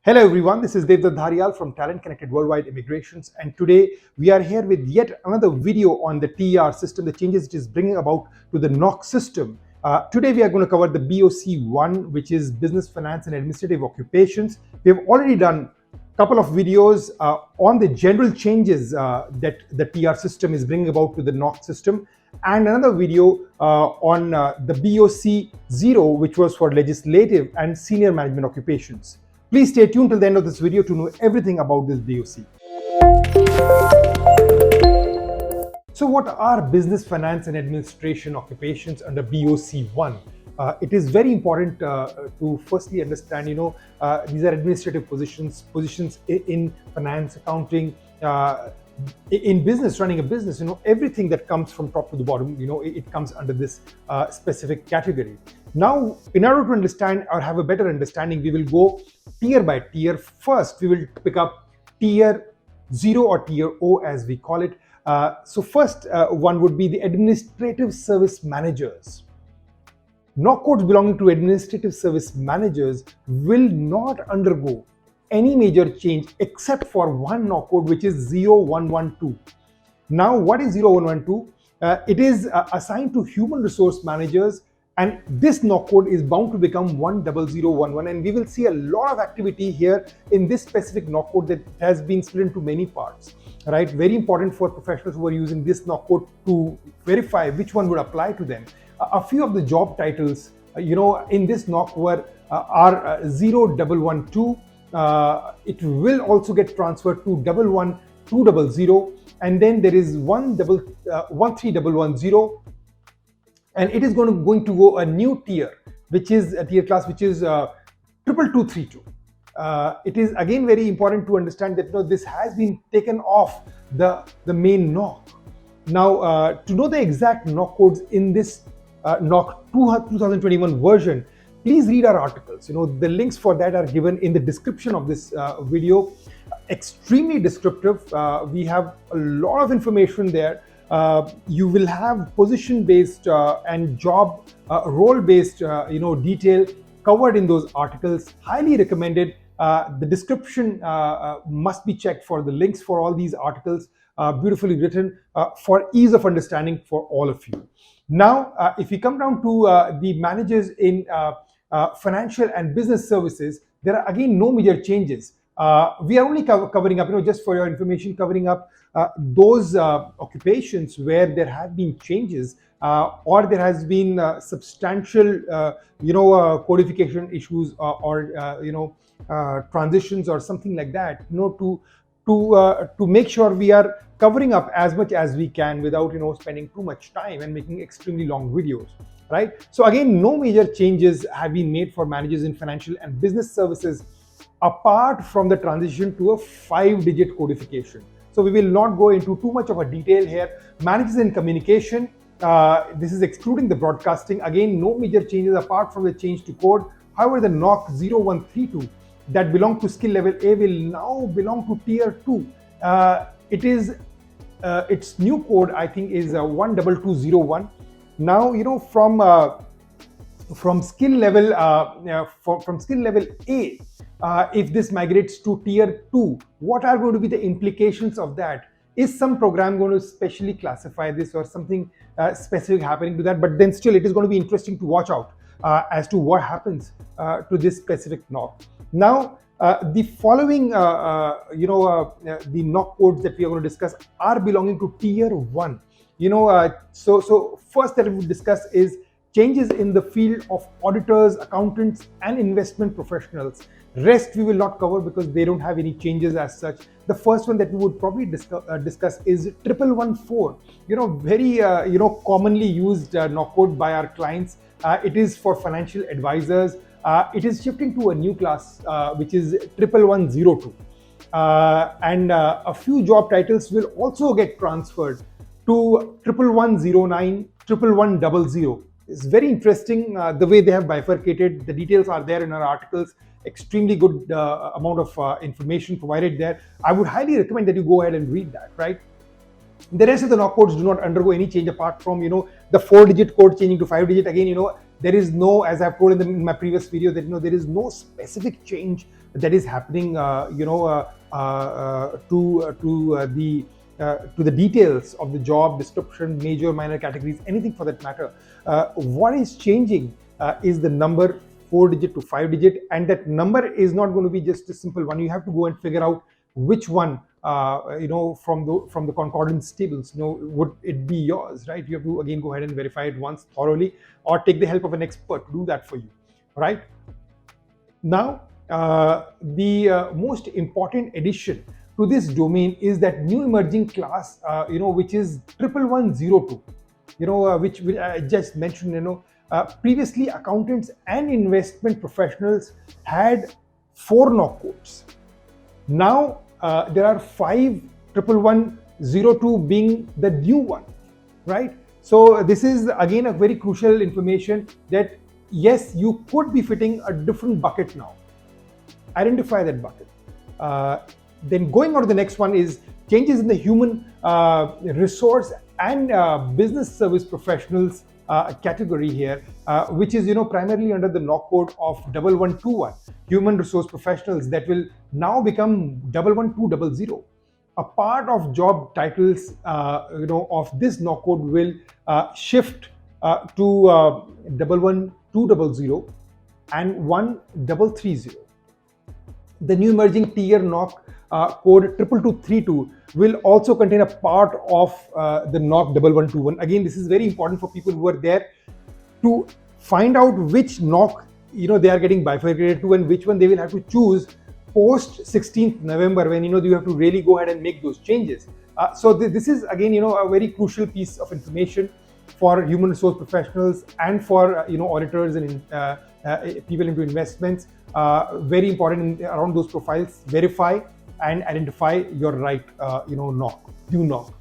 Hello everyone, this is Devdutt Dharial from Talent Connected Worldwide Immigrations, and today we are here with yet another video on the TEER system, the changes it is bringing about to the NOC system. Today we are going to cover the BOC-1, which is Business, Finance and Administrative Occupations. We have already done a couple of videos on the general changes that the TEER system is bringing about to the NOC system, and another video on the BOC-0, which was for legislative and senior management occupations. Please stay tuned till the end of this video to know everything about this BOC. So what are business, finance and administration occupations under BOC-1? It is very important to firstly understand, these are administrative positions in finance, accounting, in business, running a business, everything that comes from top to the bottom, it comes under this specific category. Now, in order to understand or have a better understanding, we will go tier by tier. First, we will pick up tier 0 or tier O as we call it. So first one would be the administrative service managers. NOC codes belonging to administrative service managers will not undergo any major change except for one NOC code, which is 0112. Now, what is 0112? It is assigned to human resource managers, and this NOC code is bound to become 10011, and we will see a lot of activity here in this specific NOC code that has been split into many parts. Right, very important for professionals who are using this NOC code to verify which one would apply to them. A few of the job titles, in this NOC are 0112. It will also get transferred to 11200, and then there is 13110, and it is going to go a new tier, which is a tier class, which is 22232. It is again very important to understand that this has been taken off the main NOC. Now, to know the exact NOC codes in this NOC 2021 version, please read our articles. The links for that are given in the description of this video. Extremely descriptive. We have a lot of information there. You will have position-based and job role-based, detail covered in those articles. Highly recommended. The description must be checked for the links for all these articles, beautifully written for ease of understanding for all of you. Now, if we come down to the managers in financial and business services, there are again no major changes. We are only covering up, just for your information, covering up those occupations where there have been changes or there has been substantial, codification issues or transitions or something like that, to make sure we are covering up as much as we can without spending too much time and making extremely long videos, right? So again, no major changes have been made for managers in financial and business services apart from the transition to a 5-digit codification. So we will not go into too much of a detail here. Managers in communication, this is excluding the broadcasting. Again, no major changes apart from the change to code. However, the NOC 0132 that belong to skill level A will now belong to tier 2. It is its new code, I think, is 12201. Now, from skill level from skill level A, if this migrates to tier 2, what are going to be the implications of that? Is some program going to specially classify this or something specific happening to that? But then still, it is going to be interesting to watch out as to what happens to this specific NOC. Now, the following, the NOC codes that we are going to discuss are belonging to tier 1. So first that we will discuss is changes in the field of auditors, accountants, and investment professionals. Rest we will not cover because they don't have any changes as such. The first one that we would probably discuss is 1114. Very commonly used NOC code by our clients. It is for financial advisors. It is shifting to a new class, which is 11102. And a few job titles will also get transferred to 11109, 11100. It's very interesting the way they have bifurcated. The details are there in our articles. Extremely good amount of information provided there. I would highly recommend that you go ahead and read that, right? The rest of the NOC codes do not undergo any change apart from, the 4-digit code changing to 5-digit. Again, there is no, as I've told in my previous video, that there is no specific change that is happening, to the details of the job description, major, minor categories, anything for that matter. What is changing is the number 4-digit to 5-digit, and that number is not going to be just a simple one. You have to go and figure out which one, from the concordance tables, would it be yours, right? You have to again go ahead and verify it once thoroughly, or take the help of an expert to do that for you, right? Now, the most important addition to this domain is that new emerging class, which is 11102, which I just mentioned. Previously, accountants and investment professionals had 4 NOC codes. Now there are 5 11102 being the new one, right? So this is again a very crucial information that yes, you could be fitting a different bucket now. Identify that bucket. Then going on to the next one is changes in the human resource and business service professionals category here, which is primarily under the NOC code of 1121, human resource professionals, that will now become 11200. A part of job titles of this NOC code will shift to 11200 and 1330. The new emerging TEER NOC code 22232 will also contain a part of the NOC 1121. Again, this is very important for people who are there to find out which NOC they are getting bifurcated to, and which one they will have to choose post 16th November, when you have to really go ahead and make those changes. So this is again a very crucial piece of information for human resource professionals and for auditors and people into investments. Very important around those profiles. Verify and identify your right NOC, new NOC,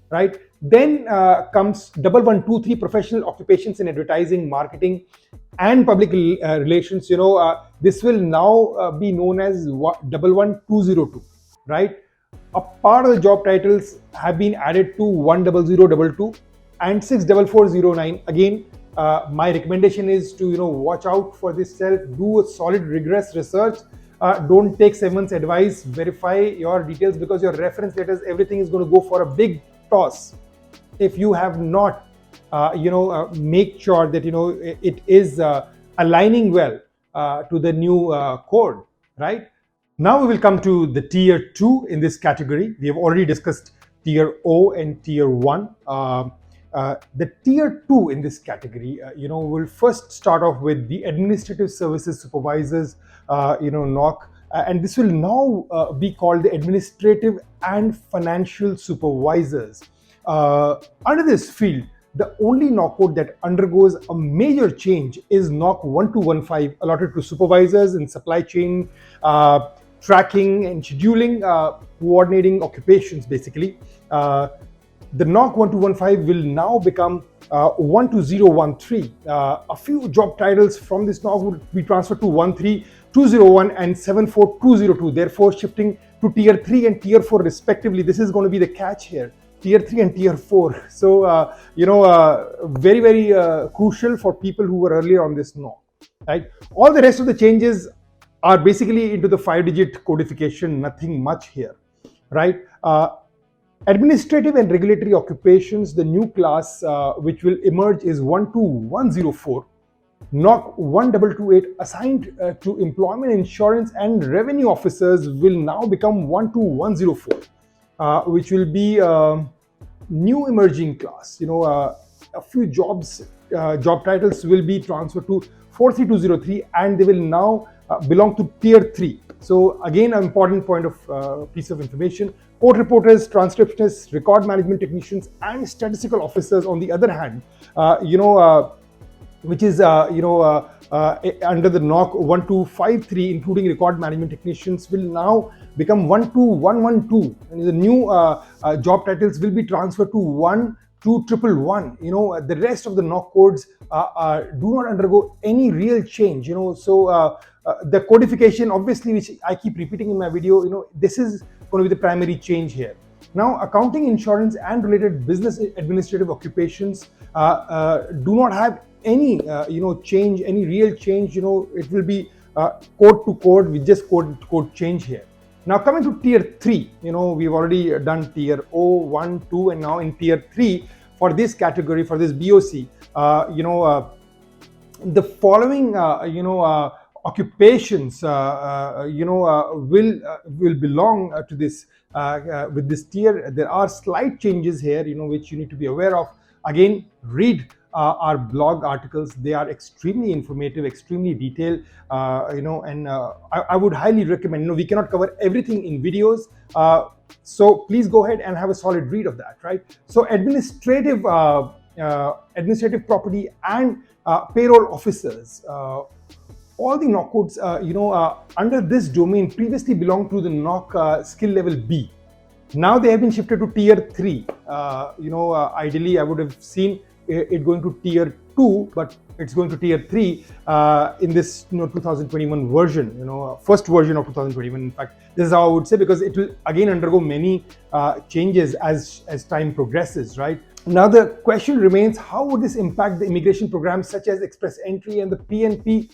right? Then comes 1123, professional occupations in advertising, marketing and public relations. This will now be known as 11202, right? A part of the job titles have been added to 10022 and 64409. Again, my recommendation is to watch out for this self, do a solid rigorous research. Don't take 7 months advice, verify your details, because your reference letters, everything is going to go for a big toss if you have not make sure that it is aligning well to the new code, right? Now we will come to the tier 2 in this category. We have already discussed tier O and tier 1. The tier 2 in this category, will first start off with the administrative services supervisors, NOC, and this will now be called the administrative and financial supervisors. Under this field, the only NOC code that undergoes a major change is NOC 1215, allotted to supervisors in supply chain, tracking and scheduling, coordinating occupations, basically. The NOC 1215 will now become 12013. A few job titles from this NOC would be transferred to 13201 and 74202, therefore shifting to tier 3 and tier 4 respectively. This is going to be the catch here, tier 3 and tier 4. So, very, very crucial for people who were earlier on this NOC, right? All the rest of the changes are basically into the 5-digit codification, nothing much here, right? Administrative and regulatory occupations, the new class which will emerge is 12104. NOC 1228, assigned to employment insurance and revenue officers, will now become 12104, which will be new emerging class. A few job titles will be transferred to 43203, and they will now belong to tier 3. So again, an important point of piece of information. Court reporters, transcriptionists, record management technicians, and statistical officers, on the other hand, which is under the NOC 1253, including record management technicians, will now become 12112, and the new job titles will be transferred to 12111. The rest of the NOC codes do not undergo any real change. So the codification, obviously, which I keep repeating in my video, this is going to be the primary change here. Now, accounting, insurance, and related business administrative occupations do not have any, change, any real change. It will be code to code with just code change here. Now coming to tier 3, we've already done tier 1, 2, and now in tier 3 for this category, for this BOC, the following occupations will belong to this with this tier. There are slight changes here which you need to be aware of. Again, read our blog articles. They are extremely informative, extremely detailed, and I would highly recommend. We cannot cover everything in videos, so please go ahead and have a solid read of that, right? So administrative property and payroll officers, all the NOC codes under this domain previously belonged to the NOC skill level B. Now they have been shifted to tier 3. Ideally I would have seen it going to tier 2, but it's going to tier 3 in this 2021 version, first version of 2021. In fact, this is how I would say, because it will again undergo many changes as time progresses, right? Now the question remains, how would this impact the immigration programs such as Express Entry and the PNP,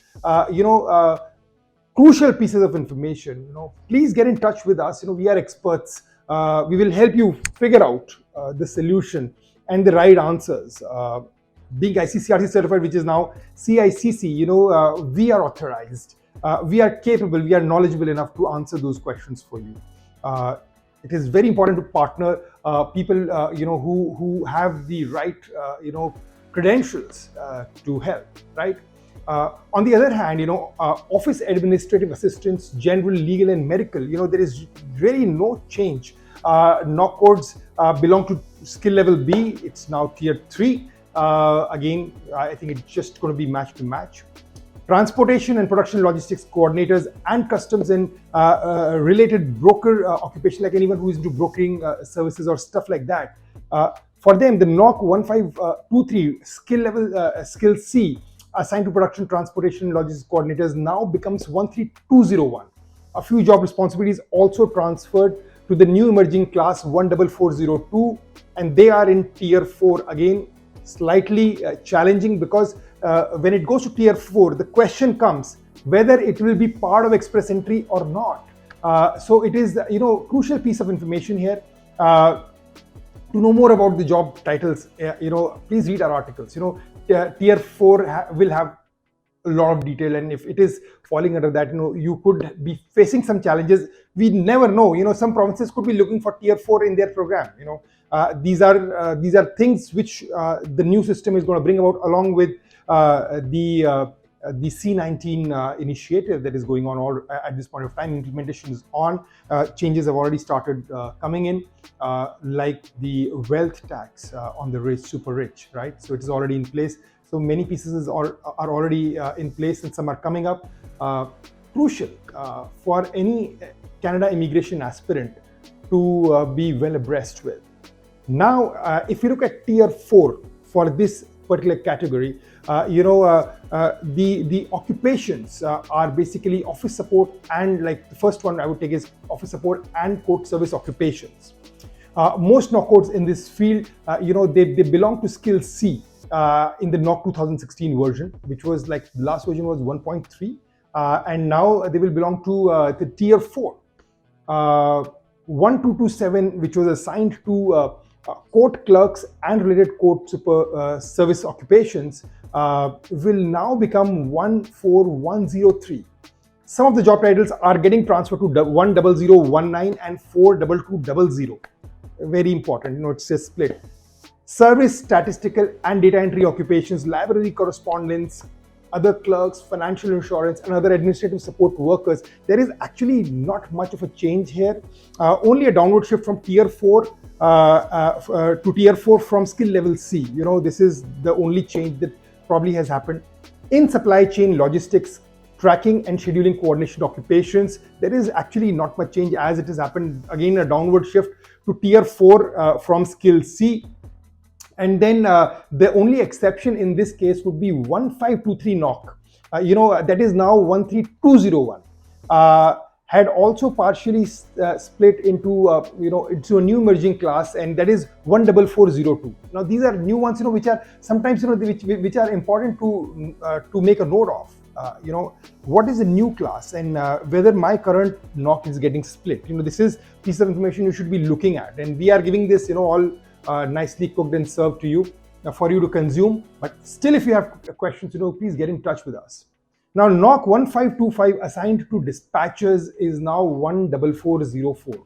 crucial pieces of information? Please get in touch with us. We are experts. We will help you figure out the solution and the right answers. Being ICCRC certified, which is now CICC, we are authorized, we are capable, we are knowledgeable enough to answer those questions for you. It is very important to partner people who have the right credentials to help, right? On the other hand, office administrative assistants, general, legal, and medical, there is really no change. NOC codes belong to skill level B. It's now tier 3. Again, I think it's just going to be match to match. Transportation and production logistics coordinators and customs and related broker occupation, like anyone who is into brokering services or stuff like that. For them, the NOC 1523 skill level skill C assigned to production, transportation, and logistics coordinators now becomes 13201. A few job responsibilities also transferred to the new emerging class 14402, and they are in tier 4. Again, slightly challenging, because when it goes to tier 4, the question comes whether it will be part of Express Entry or not. So it is crucial piece of information here. To know more about the job titles, please read our articles. Tier 4 will have a lot of detail, and if it is falling under that, you could be facing some challenges. We never know. Some provinces could be looking for tier 4 in their program. These are things which the new system is going to bring about, along with the C19 initiative that is going on at this point of time. Implementation is on. Changes have already started coming in, like the wealth tax on the rich, super rich, right? So it is already in place. So many pieces are already in place, and some are coming up. Crucial for any Canada immigration aspirant to be well abreast with. Now, if you look at tier 4 for this particular category, the occupations are basically office support, and like the first one I would take is office support and court service occupations. Most NOC codes in this field, they belong to skill C in the NOC 2016 version, which was like the last version was 1.3, and now they will belong to the tier 4. 1227, which was assigned to court clerks and related court service occupations, will now become 14103. Some of the job titles are getting transferred to 10019 and 42200. Very important, it's a split. Service, statistical, and data entry occupations, library correspondents, other clerks, financial insurance, and other administrative support workers. There is actually not much of a change here. Only a downward shift from tier 4 to tier 4 from skill level C. This is the only change that probably has happened. In supply chain, logistics, tracking, and scheduling coordination occupations, there is actually not much change, as it has happened. Again, a downward shift to tier 4 from skill C. And then the only exception in this case would be 1523 NOC. That is now 13201. Had also partially split into into a new emerging class, and that is 14402. Now these are new ones, which are sometimes which are important to make a note of. what is a new class, and whether my current NOC is getting split. This is piece of information you should be looking at, and we are giving this all nicely cooked and served to you for you to consume. But still, if you have questions, please get in touch with us. Now, NOC 1525 assigned to dispatchers is now 14404.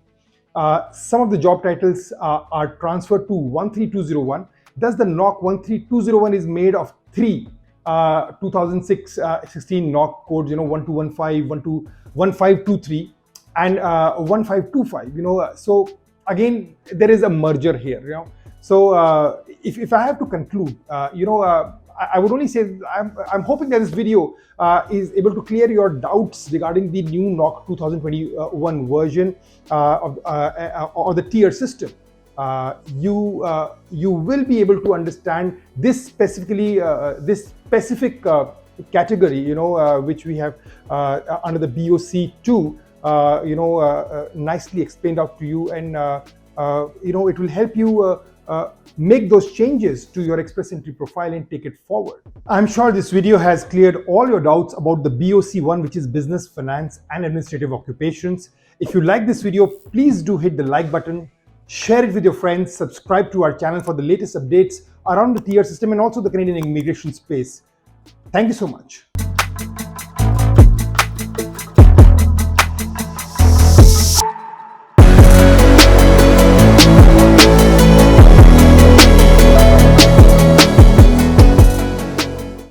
Some of the job titles are transferred to 13201. Thus, the NOC 13201 is made of three 2006 16 NOC codes, 1215, 1523, and 1525. So again, there is a merger here. So if I have to conclude, I would only say I'm hoping that this video is able to clear your doubts regarding the new NOC 2021 version of the TEER system. You will be able to understand this specifically, this specific category, which we have under the BOC-2, nicely explained out to you, and it will help you make those changes to your Express Entry profile and take it forward. I'm sure this video has cleared all your doubts about the BOC-1, which is Business, Finance and Administrative Occupations. If you like this video, please do hit the like button, share it with your friends, subscribe to our channel for the latest updates around the TEER system and also the Canadian immigration space. Thank you so much.